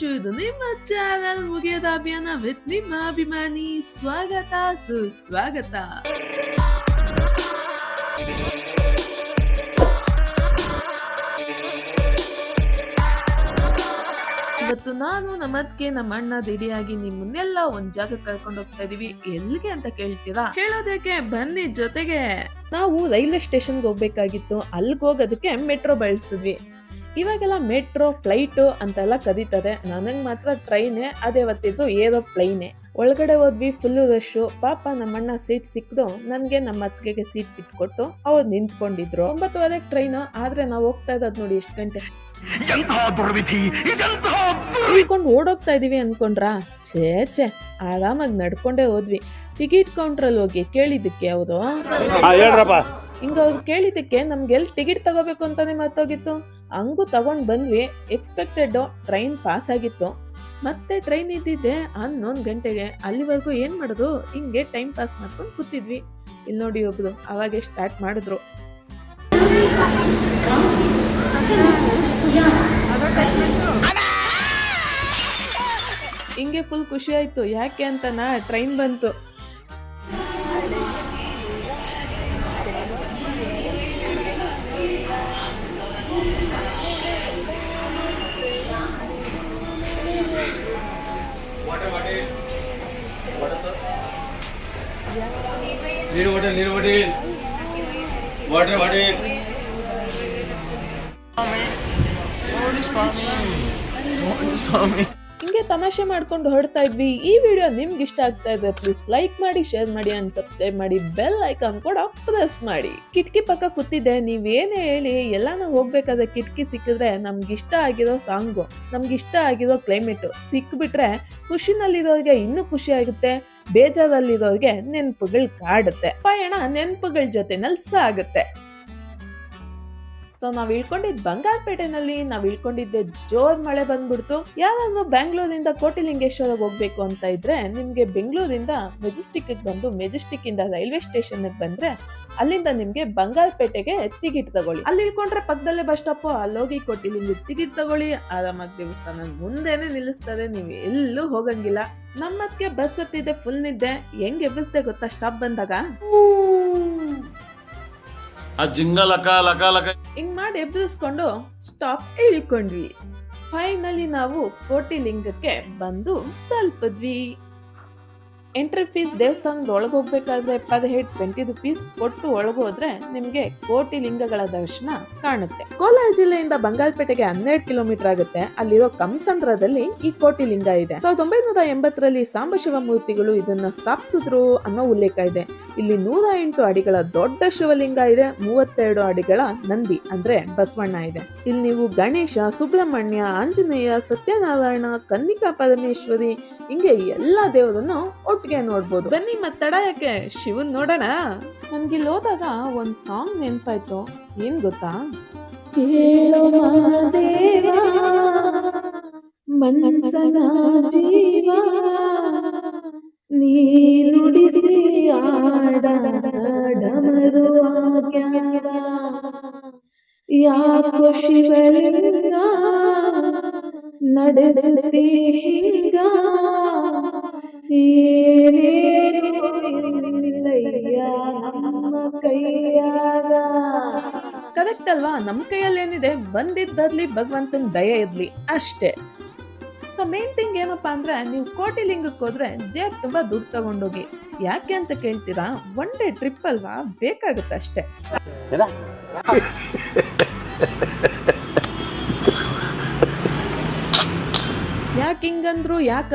To ಇದು ನಿಮ್ಮ channel ಮುಗಿಯದ ಅಭಿಯಾನ ವಿತ್ ನಿಮ್ಮ ಅಭಿಮಾನಿ ಸ್ವಾಗತ ಸುಸ್ವಾಗತ. ಇವತ್ತು ನಾನು ನಮ್ಮದ್ಕೆ ನಮ್ಮ ಅಣ್ಣ ದಿಡಿಯಾಗಿ ನಿಮ್ಮನ್ನೆಲ್ಲ ಒಂದ್ ಜಾಗ ಕರ್ಕೊಂಡು ಹೋಗ್ತಾ ಇದೀವಿ. ಎಲ್ಲಿಗೆ ಅಂತ ಕೇಳ್ತೀರಾ? ಹೇಳೋದಕ್ಕೆ ಬನ್ನಿ ಜೊತೆಗೆ. ನಾವು ರೈಲ್ವೆ ಸ್ಟೇಷನ್ಗೆ ಹೋಗ್ಬೇಕಾಗಿತ್ತು. ಅಲ್ಲಿಗೆ ಹೋಗೋದಕ್ಕೆ ಮೆಟ್ರೋ ಬಳಸಿದ್ವಿ. ಇವಾಗೆಲ್ಲ ಮೆಟ್ರೋ ಫ್ಲೈಟ್ ಅಂತೆಲ್ಲ ಕರೀತಾರೆ. ನನಗೆ ಮಾತ್ರ ಟ್ರೈನೇ, ಅದೇ ಹೊತ್ತಿದ್ರು ಏರೋಪ್ಲೈನೇ. ಒಳಗಡೆ ಹೋದ್ವಿ, ಫುಲ್ ರಶ್. ಪಾಪ ನಮ್ಮಣ್ಣ ಸೀಟ್ ಸಿಕ್ದು ನನ್ಗೆ ನಮ್ಮ ಅತ್ತಿಗೆಗೆ ಸೀಟ್ ಬಿಟ್ಕೊಟ್ಟು ಅವ್ರು ನಿಂತ್ಕೊಂಡಿದ್ರು. 9:30 ಟ್ರೈನ್, ಆದ್ರೆ ನಾವು ಹೋಗ್ತಾ ಇರೋದು ನೋಡಿ ಎಷ್ಟು ಗಂಟೆ. ಇಳ್ಕೊಂಡು ಓಡೋಗ್ತಾ ಇದೀವಿ ಅನ್ಕೊಂಡ್ರಾ? ಛೇ ಆರಾಮಾಗಿ ನಡ್ಕೊಂಡೇ ಹೋದ್ವಿ. ಟಿಕೆಟ್ ಕೌಂಟ್ರಲ್ಲಿ ಹೋಗಿ ಕೇಳಿದ್ದಕ್ಕೆ ಅವರು ಹಿಂಗ ಅವ್ರು ಕೇಳಿದ್ದಕ್ಕೆ ನಮ್ಗೆ ಎಲ್ಲಿ ಟಿಕೆಟ್ ತಗೋಬೇಕು ಅಂತಾನೆ ಮರ್ತೋಗಿತ್ತು. ಹಂಗೂ ತಗೊಂಡ್ ಬಂದ್ವಿ. ಎಕ್ಸ್ಪೆಕ್ಟೆಡ್ ಟ್ರೈನ್ ಪಾಸ್ ಆಗಿತ್ತು. ಮತ್ತೆ ಟ್ರೈನ್ ಇದ್ದಿದ್ದೆ 11 ಗಂಟೆಗೆ. ಅಲ್ಲಿವರೆಗೂ ಏನ್ ಮಾಡೋದು, ಹಿಂಗೆ ಟೈಮ್ ಪಾಸ್ ಮಾಡ್ಕೊಂಡು ಕೂತಿದ್ವಿ. ಇಲ್ಲಿ ನೋಡಿ ಒಬ್ರು ಅವಾಗೆ ಸ್ಟಾರ್ಟ್ ಮಾಡಿದ್ರು. ಹಿಂಗೆ ಫುಲ್ ಖುಷಿ ಆಯ್ತು. ಯಾಕೆ ಅಂತನಾ, ಟ್ರೈನ್ ಬಂತು. ಹಿಂಗೆ ತಮಾಷೆ ಮಾಡ್ಕೊಂಡು ಹೊರಡ್ತಾ ಇದ್ವಿ. ಈ ವಿಡಿಯೋ ನಿಮ್ಗೆ ಇಷ್ಟ ಆಗ್ತಾ ಇದೆ ಪ್ಲೀಸ್ ಲೈಕ್ ಮಾಡಿ, ಶೇರ್ ಮಾಡಿ ಅಂಡ್ ಸಬ್ಸ್ಕ್ರೈಬ್ ಮಾಡಿ. ಬೆಲ್ ಐಕಾನ್ ಕೂಡ ಪ್ರೆಸ್ ಮಾಡಿ. ಕಿಟಕಿ ಪಕ್ಕ ಕೂತಿದ್ದೆ. ನೀವೇನೇ ಹೇಳಿ, ಎಲ್ಲಾನು ಹೋಗ್ಬೇಕಾದ್ರೆ ಕಿಟಕಿ ಸಿಕ್ಕಿದ್ರೆ ನಮ್ಗಿಷ್ಟ ಆಗಿರೋ ಸಾಂಗು, ನಮ್ಗಿಷ್ಟ ಆಗಿರೋ ಕ್ಲೈಮೇಟ್ ಸಿಕ್ಬಿಟ್ರೆ ಖುಷಿನಲ್ಲಿರೋರಿಗೆ ಇನ್ನೂ ಖುಷಿ ಆಗುತ್ತೆ, ಬೇಜಾರಲ್ಲಿರೋರಿಗೆ ನೆನಪುಗಳು ಕಾಡುತ್ತೆ. ಪಯಣ ನೆನಪುಗಳ ಜೊತೆನಲ್ಲಿ ಸಾಗುತ್ತೆ. ಸೊ ನಾವ್ ಇಳ್ಕೊಂಡಿದ್ ಬಂಗಾರಪೇಟೆನಲ್ಲಿ. ನಾವ್ ಇಳ್ಕೊಂಡಿದ್ದೆ ಜೋರ್ ಮಳೆ ಬಂದ್ಬಿಡ್ತು. ಯಾರಾದ್ರೂ ಬ್ಯಾಂಗ್ಳೂರಿಂದ ಕೋಟಿಲಿಂಗೇಶ್ವರ ಹೋಗ್ಬೇಕು ಅಂತ ಇದ್ರೆ ನಿಮ್ಗೆ ಬೆಂಗಳೂರಿಂದ ಮೆಜೆಸ್ಟಿಕ್ ಬಂದು ಮೆಜೆಸ್ಟಿಕ್ ಇಂದ ರೈಲ್ವೆ ಸ್ಟೇಷನ್ ಬಂದ್ರೆ ಅಲ್ಲಿಂದ ನಿಮ್ಗೆ ಬಂಗಾರಪೇಟೆಗೆ ಟಿಕೆಟ್ ತಗೊಳ್ಳಿ. ಅಲ್ಲಿ ಇಳ್ಕೊಂಡ್ರೆ ಪಕ್ಕದಲ್ಲೇ ಬಸ್ ಸ್ಟಾಪ್. ಅಲ್ಲೋಗಿ ಕೋಟಿಲಿಂಗ ಟಿಕೆಟ್ ತಗೊಳ್ಳಿ. ಆರಾಮಾಗಿ ದೇವಸ್ಥಾನ ಮುಂದೆನೆ ನಿಲ್ಲಿಸ್ತಾರೆ. ನೀವ್ ಎಲ್ಲೂ ಹೋಗಂಗಿಲ್ಲ. ನಮ್ಮದ್ಕೆ ಬಸ್ ಹತ್ತಿದೆ, ಫುಲ್ ನಿದ್ದೆ. ಹೆಂಗ್ ಎಬ್ಬಿಸ್ದೆ ಗೊತ್ತಾ ಸ್ಟಾಪ್ ಬಂದಾಗ? ಹಿಂಗ್ ಮಾಡಿ ಎಬ್ಬಿಸ್ಕೊಂಡು ಸ್ಟಾಪ್ ಇಳ್ಕೊಂಡ್ವಿ. ಫೈನಲಿ ನಾವು ಕೋಟಿಲಿಂಗಕ್ಕೆ ಬಂದು ತಲುಪಿದ್ವಿ. ಎಂಟ್ರಿ ಫೀಸ್ ದೇವಸ್ಥಾನದ ಒಳಗೆ ಹೋಗ್ಬೇಕಾದ್ರೆ ಪರ್ ಹೆಡ್ 20 ರೂಪೀಸ್ ಕೊಟ್ಟು ಒಳಗೋದ್ರೆ ನಿಮ್ಗೆ ಕೋಟಿಲಿಂಗಗಳ ದರ್ಶನ ಕಾಣುತ್ತೆ. ಕೋಲಾರ ಜಿಲ್ಲೆಯಿಂದ ಬಂಗಾರಪೇಟೆಗೆ 12 ಕಿಲೋಮೀಟರ್ ಆಗುತ್ತೆ. ಅಲ್ಲಿರೋ ಕಂಸಂದ್ರದಲ್ಲಿ ಈ ಕೋಟಿಲಿಂಗ ಇದೆ. 1980ರಲ್ಲಿ ಸಾಂಬಶಿವ ಮೂರ್ತಿಗಳು ಇದನ್ನ ಸ್ಥಾಪಿಸಿದ್ರು ಅನ್ನೋ ಉಲ್ಲೇಖ ಇದೆ. ಇಲ್ಲಿ 108 ಅಡಿಗಳ ದೊಡ್ಡ ಶಿವಲಿಂಗ ಇದೆ. 32 ಅಡಿಗಳ ನಂದಿ ಅಂದ್ರೆ ಬಸವಣ್ಣ ಇದೆ. ಇಲ್ಲಿ ನೀವು ಗಣೇಶ, ಸುಬ್ರಹ್ಮಣ್ಯ, ಆಂಜನೇಯ, ಸತ್ಯನಾರಾಯಣ, ಕನ್ನಿಕಾ ಪರಮೇಶ್ವರಿ ಹಿಂಗೆ ಎಲ್ಲಾ ದೇವರನ್ನು ಒಟ್ಟಿಗೆ ನೋಡ್ಬೋದು. ಬನ್ನಿ ಮತ್ತಡ ಯಾಕೆ, ಶಿವನ್ ನೋಡೋಣ. ನನ್ಗಿಲ್ಲಿ ಹೋದಾಗ ಒಂದ್ ಸಾಂಗ್ ನೆನ್ಪಾಯ್ತು. ಏನ್ ಗೊತ್ತಾ? ಕೇಳೋ ಮಾದೇವ ಮನ್ಸನ ಜೀವ ನೀ ನುಡಿಸಿ ಆಡಮರು ಯಾಕೋ ಶಿವಲಿಂಗ ನಡೆಸುತ್ತೀಗ ಕರೆಕ್ಟ್ ಅಲ್ವಾ? ನಮ್ ಕೈಯಲ್ಲಿ ಏನಿದೆ, ಬಂದಿದ್ ಬರ್ಲಿ, ಭಗವಂತನ ದಯೆ ಇರ್ಲಿ ಅಷ್ಟೇ. ಸೊ ಮೇನ್ ಥಿಂಗ್ ಏನಪ್ಪಾ ಅಂದ್ರೆ, ನೀವು ಕೋಟಿಲಿಂಗಕ್ಕೆ ಹೋದ್ರೆ ಜೇಬ್ ತುಂಬಾ ದುಡ್ಡು ತಗೊಂಡೋಗಿ. ಯಾಕೆ ಅಂತ ಕೇಳ್ತೀರಾ? ಒನ್ ಡೇ ಟ್ರಿಪ್ ಅಲ್ವಾ, ಬೇಕಾಗುತ್ತೆ ಅಷ್ಟೇ. ಯಾಕೆ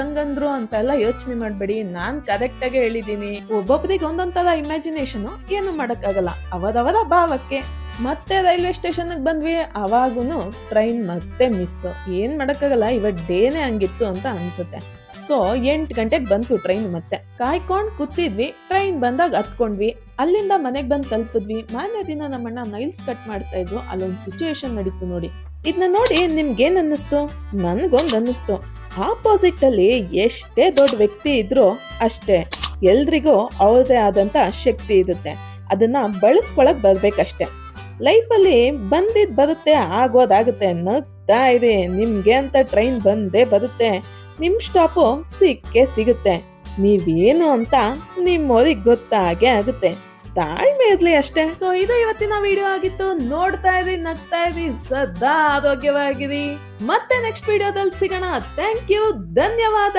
ಹಂಗಂದ್ರು ಅಂತೆಲ್ಲ ಯೋಚನೆ ಮಾಡ್ಬೇಡಿ. ನಾನ್ ಕರೆಕ್ಟ್ ಆಗಿ ಹೇಳಿದೀನಿ. ಒಬ್ಬೊಬ್ಬರಿಗೆ ಒಂದೊಂದ್ ತರ ಇಮ್ಯಾಜಿನೇಷನ್, ಏನು ಮಾಡಕ್ಕಾಗಲ್ಲ. ಅವರವರ ಭಾವಕ್ಕೆ. ಮತ್ತೆ ರೈಲ್ವೆ ಸ್ಟೇಷನ್ ಬಂದ್ವಿ. ಅವಾಗೂನು ಟ್ರೈನ್ ಮತ್ತೆ ಮಿಸ್. ಏನ್ ಮಾಡಕ್ಕಾಗಲ್ಲ, ಇವತ್ತು ಡೇನೆ ಹಂಗಿತ್ತು ಅಂತ ಅನ್ಸುತ್ತೆ. ಸೊ 8 ಗಂಟೆಗೆ ಬಂತು ಟ್ರೈನ್. ಮತ್ತೆ ಕಾಯ್ಕೊಂಡ್ ಕೂತಿದ್ವಿ. ಟ್ರೈನ್ ಬಂದಾಗ ಹತ್ಕೊಂಡ್ವಿ. ಅಲ್ಲಿಂದ ಮನೆಗ್ ಬಂದ್ ತಲುಪಿದ್ವಿ. ಮಾರನೇ ದಿನ ನಮ್ಮಣ್ಣ ನೈಲ್ಸ್ ಕಟ್ ಮಾಡ್ತಾ ಇದ್ರು. ಅಲ್ಲೊಂದ್ ಸಿಚುವೇಶನ್ ನಡೀತು ನೋಡಿ. ಇದನ್ನ ನೋಡಿ ನಿಮ್ಗೇನ್ ಅನ್ನಿಸ್ತು? ನನ್ಗೊಂದ್ ಅನ್ನಿಸ್ತು. ಆಪೋಸಿಟ್ ಅಲ್ಲಿ ಎಷ್ಟೇ ದೊಡ್ಡ ವ್ಯಕ್ತಿ ಇದ್ರು ಅಷ್ಟೇ ಎಲ್ರಿಗೂ ಅವ್ರದೇ ಆದಂತ ಶಕ್ತಿ ಇರುತ್ತೆ. ಅದನ್ನ ಬಳಸ್ಕೊಳಕ್ ಬರ್ಬೇಕಷ್ಟೆ. ಲೈಫಲ್ಲಿ ಬಂದಿದ್ ಬರುತ್ತೆ, ಆಗೋದಾಗುತ್ತೆ. ನಗ್ತಾ ಕಾಯ್ತಾ ಇದೆ. ನಿಮ್ಗೆ ಅಂತ ಟ್ರೈನ್ ಬಂದೇ ಬರುತ್ತೆ. ನಿಮ್ ಸ್ಟಾಪು ಸಿಕ್ಕೇ ಸಿಗುತ್ತೆ. ನೀವೇನು ಅಂತ ನಿಮ್ಮೋರಿಗೆ ಗೊತ್ತಾಗೆ ಆಗುತ್ತೆ. ತಾಳ್ಮೆ ಇರ್ಲಿ ಅಷ್ಟೇ. ಸೊ ಇದು ಇವತ್ತಿನ ವಿಡಿಯೋ ಆಗಿತ್ತು. ನೋಡ್ತಾ ಇರಿ, ನಗ್ತಾ ಇರಿ, ಸದಾ ಆರೋಗ್ಯವಾಗಿರಿ. ಮತ್ತೆ ನೆಕ್ಸ್ಟ್ ವಿಡಿಯೋದಲ್ಲಿ ಸಿಗೋಣ. ಥ್ಯಾಂಕ್ ಯು, ಧನ್ಯವಾದ.